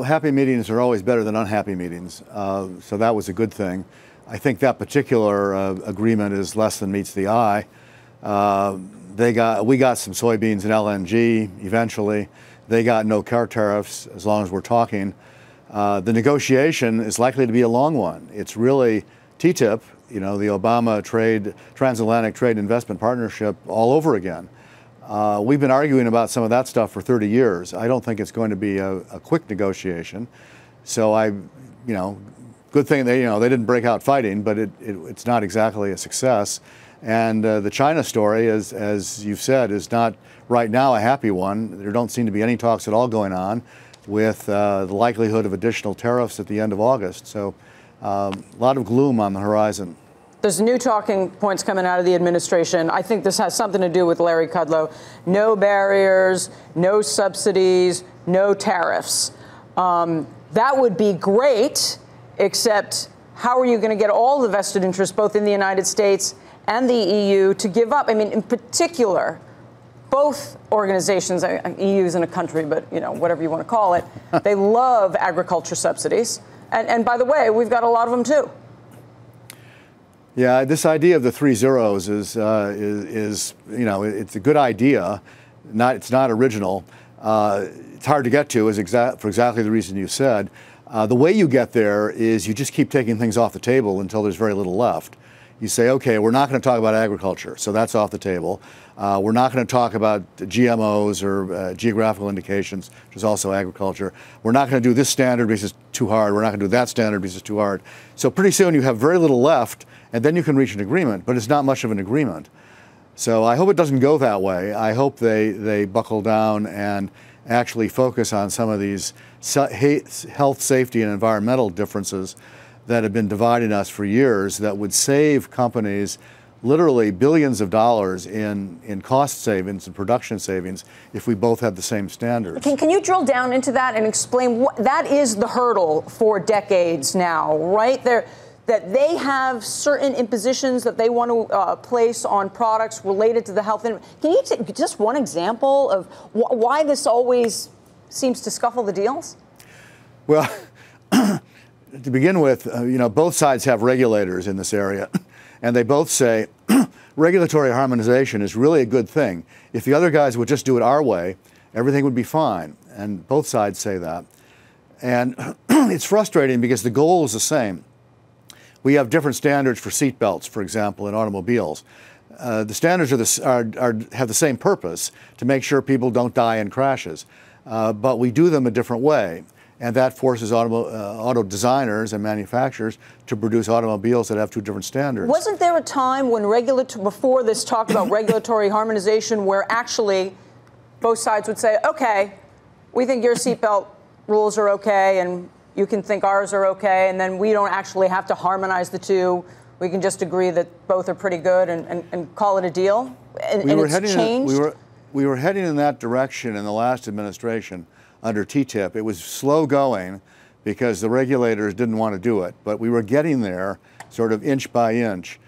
happy meetings are always better than unhappy meetings, so that was a good thing. I think that particular agreement is less than meets the eye. We got some soybeans and LNG eventually. They got no car tariffs as long as we're talking. The negotiation is likely to be a long one. It's really TTIP, the Obama Transatlantic Trade Investment Partnership all over again. We've been arguing about some of that stuff for 30 years. I don't think it's going to be a quick negotiation. So good thing they didn't break out fighting, but it's not exactly a success. And the China story, as you've said, is not right now a happy one. There don't seem to be any talks at all going on, with the likelihood of additional tariffs at the end of August. So a lot of gloom on the horizon. There's new talking points coming out of the administration. I think this has something to do with Larry Kudlow. No barriers, no subsidies, no tariffs. That would be great, except how are you going to get all the vested interests, both in the United States and the EU, to give up? I mean, in particular, both organizations, EU isn't a country, but whatever you want to call it, they love agriculture subsidies. And by the way, we've got a lot of them too. Yeah, this idea of the 3 zeros is it's a good idea. It's not original. It's hard to get to for exactly the reason you said. The way you get there is you just keep taking things off the table until there's very little left. You say, okay, we're not going to talk about agriculture, so that's off the table. We're not going to talk about GMOs or geographical indications, which is also agriculture. We're not going to do this standard because it's too hard. We're not going to do that standard because it's too hard. So pretty soon you have very little left, and then you can reach an agreement, but it's not much of an agreement. So I hope it doesn't go that way. I hope they buckle down and actually focus on some of these health, safety, and environmental differences that have been dividing us for years, that would save companies literally billions of dollars in cost savings and production savings if we both had the same standards. Can you drill down into that and explain what that is? The hurdle for decades now, right? That they have certain impositions that they want to place on products related to the health. Can you take just one example of why this always seems to scuffle the deals? Well, to begin with, both sides have regulators in this area, and they both say regulatory harmonization is really a good thing. If the other guys would just do it our way, everything would be fine, and both sides say that. And it's frustrating because the goal is the same. We have different standards for seat belts, for example, in automobiles. The standards have the same purpose, to make sure people don't die in crashes, but we do them a different way. And that forces auto designers and manufacturers to produce automobiles that have two different standards. Wasn't there a time when before this talk about regulatory harmonization, where actually both sides would say, okay, we think your seatbelt rules are okay, and you can think ours are okay, and then we don't actually have to harmonize the two. We can just agree that both are pretty good and call it a deal? And it's changed? We were heading in that direction in the last administration. Under TTIP, it was slow going because the regulators didn't want to do it, but we were getting there sort of inch by inch.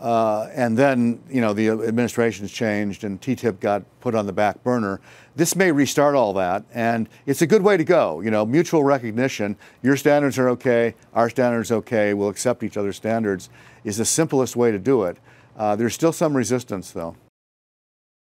And then, the administration's changed and TTIP got put on the back burner. This may restart all that, and it's a good way to go. Mutual recognition, your standards are okay, our standards are okay, we'll accept each other's standards, is the simplest way to do it. There's still some resistance, though.